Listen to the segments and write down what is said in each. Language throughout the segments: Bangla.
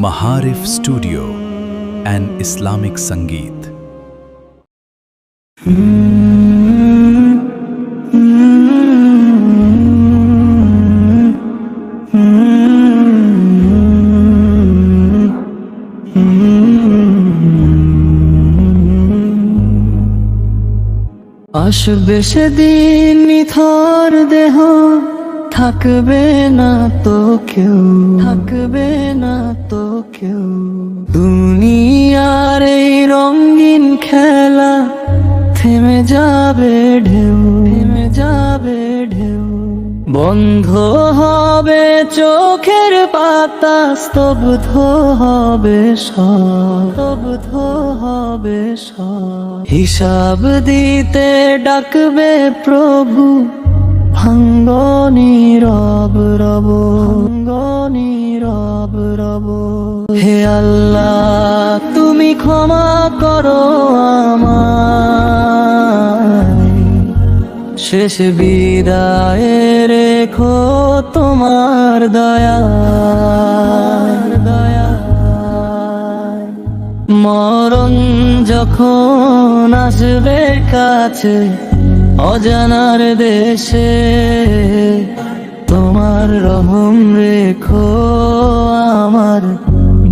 Maharif Studio and Islamic Sangeet. আসবে সেদিন নিথর দেহ, থাকবে না তো কেউ, থাকবে না তো কেউ। দুনিয়ার এই রঙিন খেলা থেমে যাবে ঢেউ, থেমে যাবে ঢেউ। বন্ধ হবে চোখের পাতা, স্তব্ধ হবে সব, স্তব্ধ হবে সব। হিসাব দিতে ডাকবে প্রভু, ভাঙ্গ নীরব রব, ভাঙ্গ নীরব রব। হে আল্লাহ তুমি ক্ষমা করো আমায়, শেষ বিদায়ে রেখো তোমার দয়া, দয়া। মরণ যখন আসবে কাছে অজানার দেশে, তোমার রহম রেখো আমার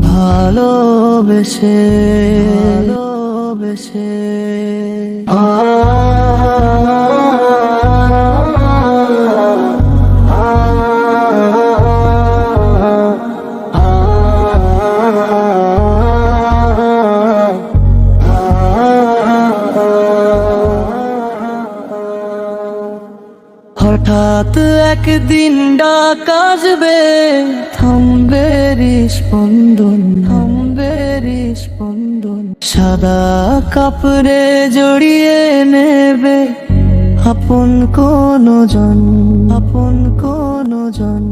ভালোবেসে, ভালোবেসে। হঠাৎ একদিন ডাক আসবে, থামবে হৃস্পন্দন, থামবে হৃস্পন্দন। সাদা কাপড়ে জড়িয়ে নেবে আপন কোন জন, আপন কোন জন।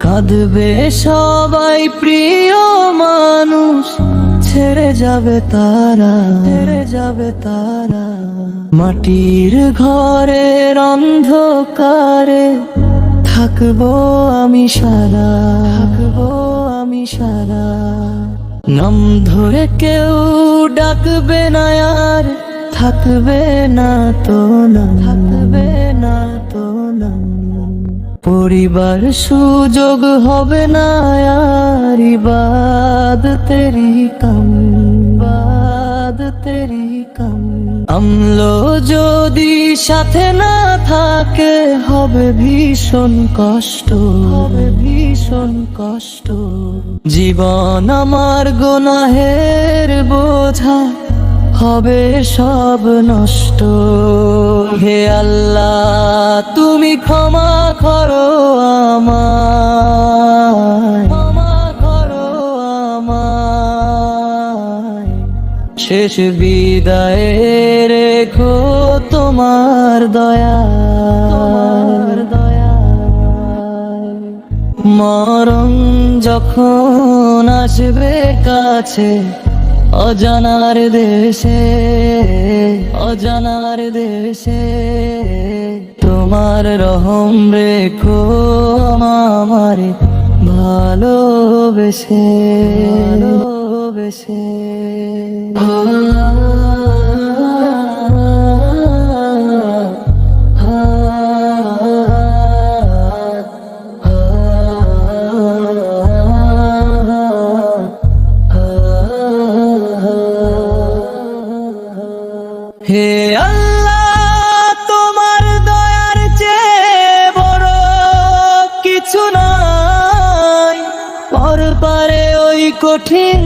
কাঁদবে সবাই প্রিয় মানুষ, ছেড়ে যাবে তারা, ছেড়ে যাবে তারা। মাটির ঘরের অন্ধকারে থাকবো আমি সারা, থাকবো আমি সারা। নাম ধরে কেউ ডাকবে না আর, থাকবে না তো না, থাকবে না তো না। পরিবার সুযোগ হবে না আর, ইবাদতেরি কাম, ইবাদতেরি কাম। আমলো যদি সাথে না থাকে হবে ভীষণ কষ্ট, হবে ভীষণ কষ্ট। জীবন আমার গুনাহের বোঝা হবে সব নষ্ট। হে আল্লাহ তুমি ক্ষমা করো আমায়, ক্ষমা করো আমায়। শেষ বিদায়ে রেখো তোমার দয়া, তোমার দয়া। মরণ যখন আসবে কাছে অজানার দেশে, অজানার দেশে। তোমার রহম রেখো আমার ভালোবেসে, ভালোবেসে। হে আল্লাহ তোমার দয়ার চেয়ে বড় কিছু নাই, পরপারে ওই কঠিন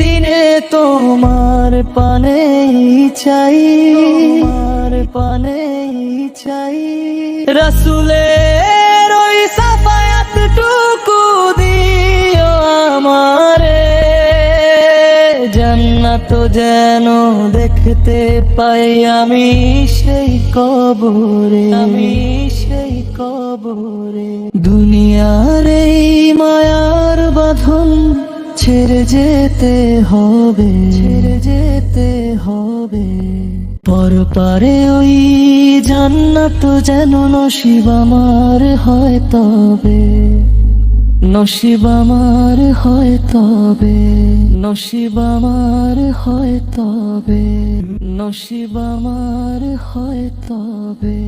দিনে তোমার পানে চাই, তোমার পানে চাই। রাসূলের ওই সাফায়াতটুকু দিও আমারে, জান্নাত যেন দেখতে পাই আমি সেই কবরে, আমি সেই কবরে। দুনিয়ার এই মায়ার বাঁধন ছেড়ে যেতে হবে, ছেড়ে যেতে হবে। পরপারে ওই জান্নাত যেন নসিব আমার হয় তবে। নসিব আমার হয় তবে, নসিব আমার হয় তবে, নসিব আমার হয় তবে।